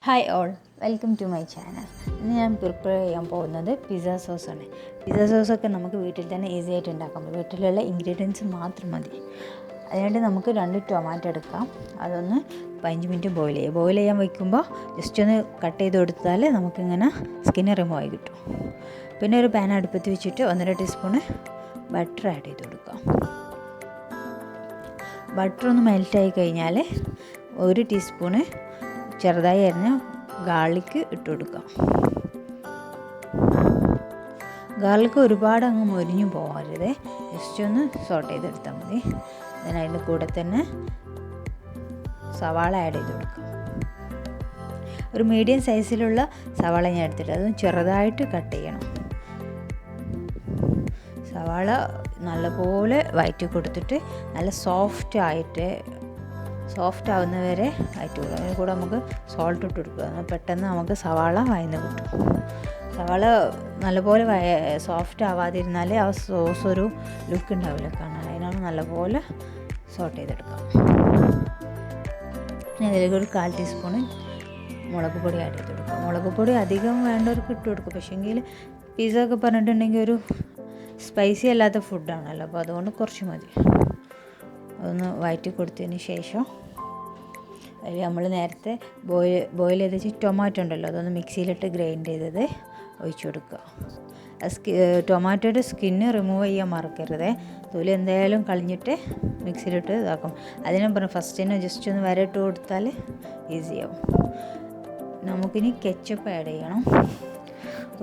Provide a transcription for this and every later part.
Hi all, welcome to my channel. ഇന്ന് ഞാൻ prepare ചെയ്യാൻ പോകുന്നത് പിസ്സ സോസാണ്. പിസ്സ സോസൊക്കെ നമുക്ക് വീട്ടിൽ തന്നെ ഈസി ആയിട്ട് ഉണ്ടാക്കാം. വീട്ടിലുള്ള ഇൻഗ്രീഡിയൻസ് മാത്രം മതി. അതുകൊണ്ട് നമുക്ക് 2 ടൊമാറ്റോ എടുക്കാം. അതൊന്ന് 15 മിനിറ്റ് ബോയിൽ ചെയ്യാൻ വയ്ക്കുമ്പോൾ ജസ്റ്റ് ഒന്ന് കട്ട് ചെയ്ത് കൊടുത്താൽ നമുക്കിങ്ങനെ സ്കിന്ന് റിമൂവ് ആയി കിട്ടും. പിന്നെ ഒരു പാൻ അടുപ്പത്ത് വെച്ചിട്ട് 1.5 ടീസ്പൂണ് ബട്ടർ ആഡ് ചെയ്ത് കൊടുക്കാം. ബട്ടർ ഒന്ന് മെൽറ്റായി കഴിഞ്ഞാൽ 1 ടീസ്പൂണ് ചെറുതായി അരിഞ്ഞ ഗാർലിക്ക് ഇട്ട് കൊടുക്കാം. ഗാർലിക്ക് ഒരുപാട് അങ്ങ് മൊരിഞ്ഞു പോകരുത്, ജസ്റ്റ് ഒന്ന് സോട്ട് ചെയ്തെടുത്താൽ മതി. അതിൻ്റെ കൂടെ തന്നെ സവാള ആഡ് ചെയ്ത് കൊടുക്കാം. ഒരു മീഡിയം സൈസിലുള്ള സവാള ഞാൻ എടുത്തിട്ട് അതും ചെറുതായിട്ട് കട്ട് ചെയ്യണം. സവാള നല്ലപോലെ വഴറ്റി കൊടുത്തിട്ട് നല്ല സോഫ്റ്റ് ആവുന്നവരെ വഴറ്റി കൊടുക്കുക. അതിന് കൂടെ നമുക്ക് സോൾട്ട് ഇട്ട് കൊടുക്കുക. പെട്ടെന്ന് നമുക്ക് സവാള വഴന്ന് കിട്ടും. സവാള നല്ലപോലെ സോഫ്റ്റ് ആവാതിരുന്നാൽ ആ സോസ് ഒരു ലുക്ക് ഉണ്ടാവില്ല കാണാൻ. അതിനാണ് നല്ലപോലെ സോട്ട് ചെയ്തെടുക്കാം. ഇതിലേക്ക് ഒരു 1/4 ടീസ്പൂണ് മുളക് പൊടി ആഡ് ചെയ്ത് കൊടുക്കുക. മുളക് പൊടി അധികം വേണ്ടവർക്ക് ഇട്ട് കൊടുക്കും. പക്ഷേങ്കിൽ പിസ്സ ഒക്കെ പറഞ്ഞിട്ടുണ്ടെങ്കിൽ ഒരു സ്പൈസി അല്ലാത്ത ഫുഡാണല്ലോ, അപ്പോൾ അതുകൊണ്ട് കുറച്ച് മതി. അതൊന്ന് വഴറ്റി കൊടുത്തതിന് ശേഷം അതിൽ നമ്മൾ നേരത്തെ ബോയിൽ ചെയ്ത് വെച്ച് ടൊമാറ്റോ ഉണ്ടല്ലോ, അതൊന്ന് മിക്സിയിലിട്ട് ഗ്രൈൻഡ് ചെയ്തത് ഒഴിച്ചു കൊടുക്കുക. ടൊമാറ്റോയുടെ സ്കിന്ന് റിമൂവ് ചെയ്യാൻ മറക്കരുത്. തൊലി എന്തായാലും കളഞ്ഞിട്ട് മിക്സിയിലിട്ട് ഇതാക്കും. അതിന് ഫസ്റ്റ് തന്നെ ജസ്റ്റ് ഒന്ന് വരട്ട് കൊടുത്താൽ ഈസിയാവും. നമുക്കിനി കെച്ചപ്പ് ആഡ് ചെയ്യണം.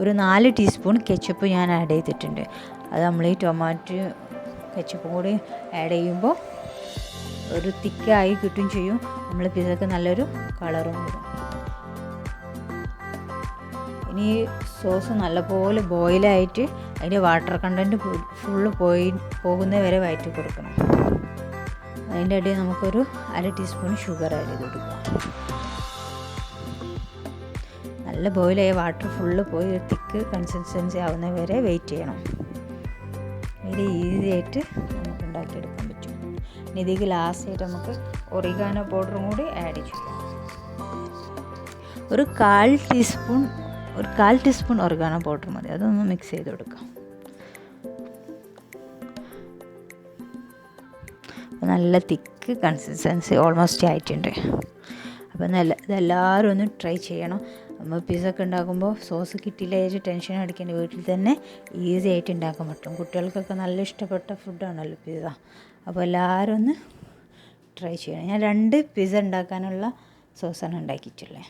ഒരു 4 ടീസ്പൂൺ കെച്ചപ്പ് ഞാൻ ആഡ് ചെയ്തിട്ടുണ്ട്. അത് നമ്മൾ ഈ ടൊമാറ്റോ കെച്ചപ്പും കൂടി ആഡ് ചെയ്യുമ്പോൾ ഒരു തിക്കായി കിട്ടും ചെയ്യും. നമ്മൾ പിസ്സക്ക് നല്ലൊരു കളറും വരും. ഇനി സോസ് നല്ലപോലെ ബോയിലായിട്ട് അതിൻ്റെ വാട്ടർ കണ്ടൻറ്റ് ഫുള്ള് പോകുന്ന വരെ വഴറ്റി കൊടുക്കണം. അതിൻ്റെ ഇടയിൽ നമുക്കൊരു 1/2 ടീസ്പൂൺ ഷുഗർ ആഡ് ചെയ്ത് കൊടുക്കാം. നല്ല ബോയിലായ വാട്ടർ ഫുള്ള് പോയി തിക്ക് കൺസിസ്റ്റൻസി ആവുന്ന വരെ വെയിറ്റ് ചെയ്യണം. ഇത് ഈസി ആയിട്ട് നമുക്ക് ഉണ്ടാക്കിയെടുക്കാൻ പറ്റും. ഇനി ഇതിലേക്ക് ലാസ്റ്റായിട്ട് നമുക്ക് ഒറിഗാനോ പൗഡറും കൂടി ആഡ് ചെയ്യാം. ഒരു 1/4 ടീസ്പൂൺ ഒറിഗാനോ പൗഡർ മതി. അതൊന്ന് മിക്സ് ചെയ്ത് കൊടുക്കാം. നല്ല തിക്ക് കൺസിസ്റ്റൻസി ഓൾമോസ്റ്റ് ആയിട്ടുണ്ട്. അപ്പം ഇതെല്ലാവരും ഒന്ന് ട്രൈ ചെയ്യണം. നമ്മൾ പിസ്സ ഒക്കെ ഉണ്ടാക്കുമ്പോൾ സോസ് കിട്ടിയില്ല ടെൻഷൻ അടിക്കേണ്ട, വീട്ടിൽ തന്നെ ഈസി ആയിട്ട് ഉണ്ടാക്കാൻ പറ്റും. കുട്ടികൾക്കൊക്കെ നല്ല ഇഷ്ടപ്പെട്ട ഫുഡാണല്ലോ പിസ്സ. അപ്പോൾ എല്ലാവരും ഒന്ന് ട്രൈ ചെയ്യണം. ഞാൻ 2 പിസ്സ ഉണ്ടാക്കാനുള്ള സോസാണ് ഉണ്ടാക്കിയിട്ടുള്ളത്.